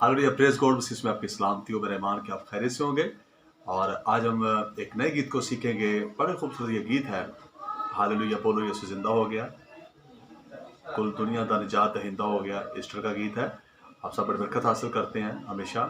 Hallelujah, praise God. मसीह में आपकी सलामती हो, मेरे ईमान के आप खैरियत से होंगे। और आज हम एक नए गीत को सीखेंगे। बड़े खूबसूरत ये गीत है। हालेलुया, बोलो यसु जिंदा हो गया, कुल दुनिया दा निजात दहिंदा हो गया। ईस्टर का गीत है। आप सब बड़ी बरकत हासिल करते हैं हमेशा।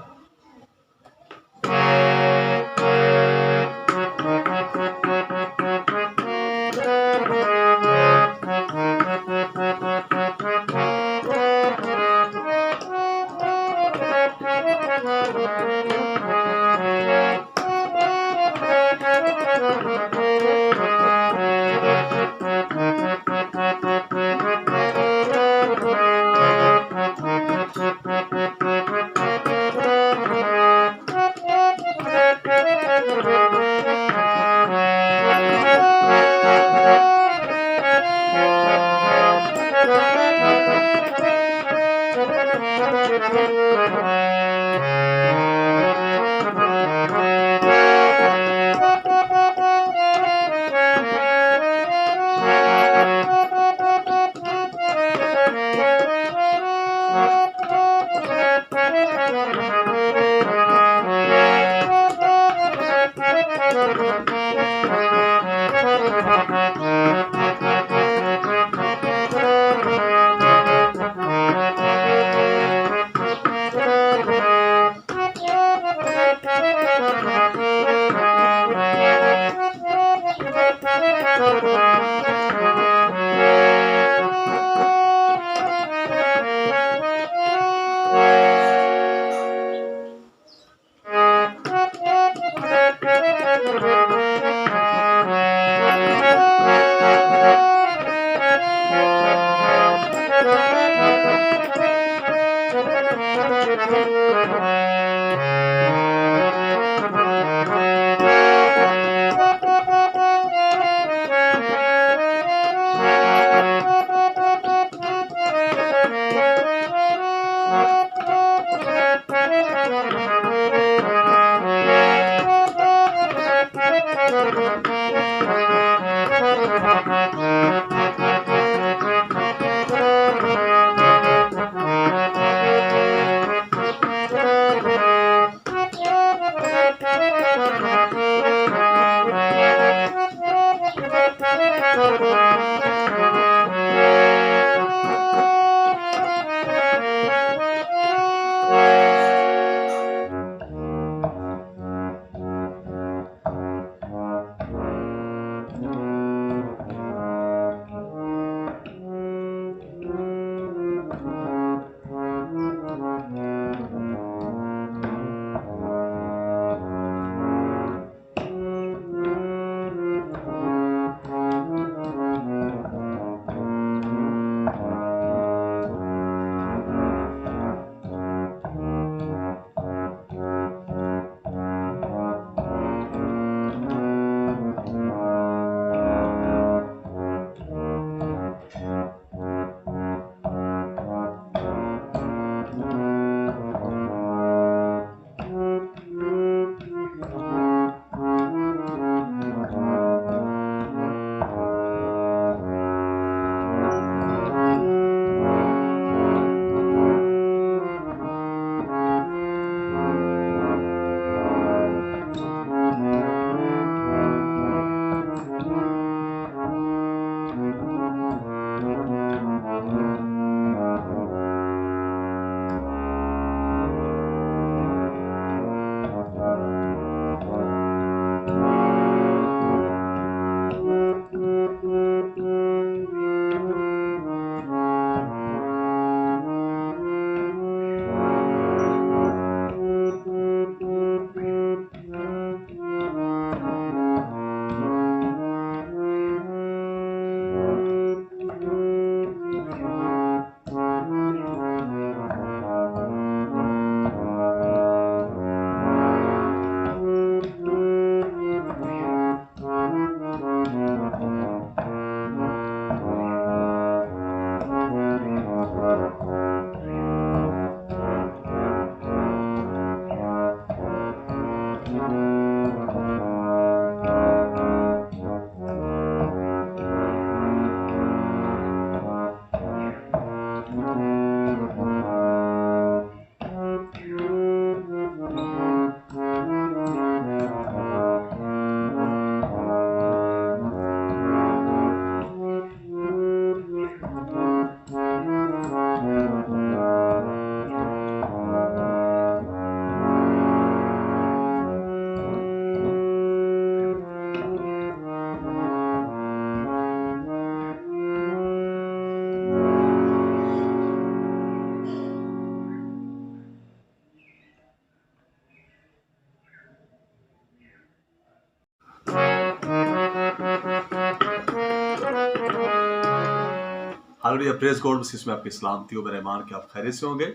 हालेलुया, प्रेज गॉड, मसीह में आपकी सलामती हो, मेरे ईमान के आप खैरियत से होंगे।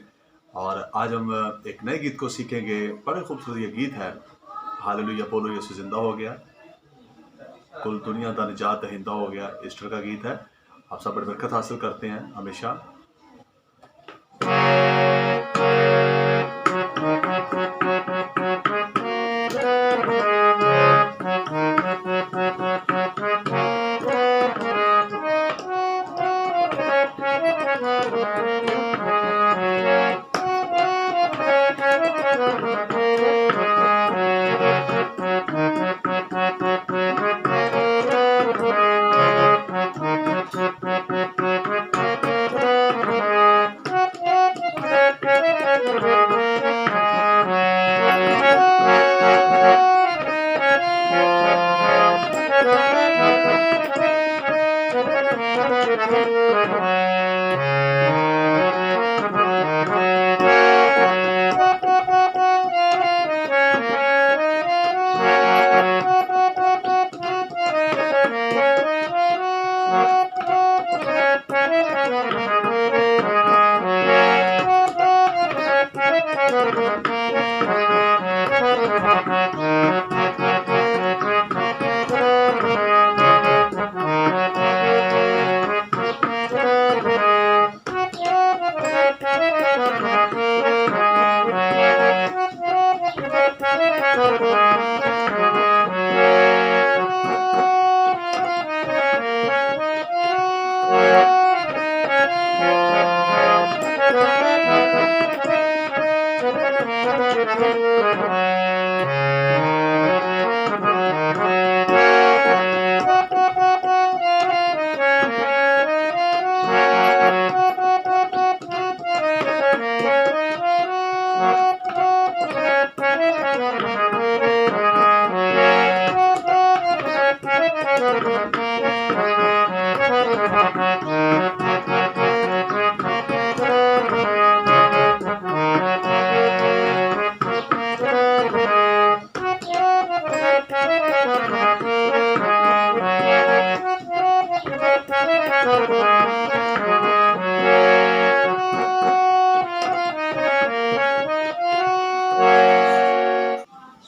और आज हम एक नए गीत को सीखेंगे। बड़े खूबसूरत ये गीत है। हालेलुया, बोलो यीशु जिंदा हो गया, कुल दुनिया दा निजात दहिंदा हो गया। ईस्टर का गीत है। आप सब बड़ी बरकत हासिल करते हैं हमेशा।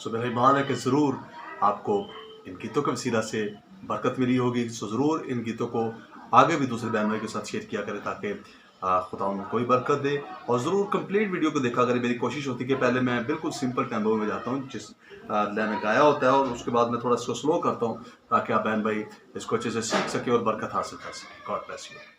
मेरा ईमान है कि ज़रूर आपको इन गीतों के वसीला से बरकत मिली होगी। सो ज़रूर इन गीतों को आगे भी दूसरे बहन भाई के साथ शेयर किया करें ताकि खुदा उनको भी बरकत दे। और ज़रूर कंप्लीट वीडियो को देखा करें। मेरी कोशिश होती है कि पहले मैं बिल्कुल सिंपल टेम्पो में जाता हूँ जिस लय में गाया होता है, और उसके बाद मैं थोड़ा इसको स्लो करता हूँ ताकि आप बहन भाई इसको अच्छे से सीख सके और बरकत हासिल कर सकें। God bless you.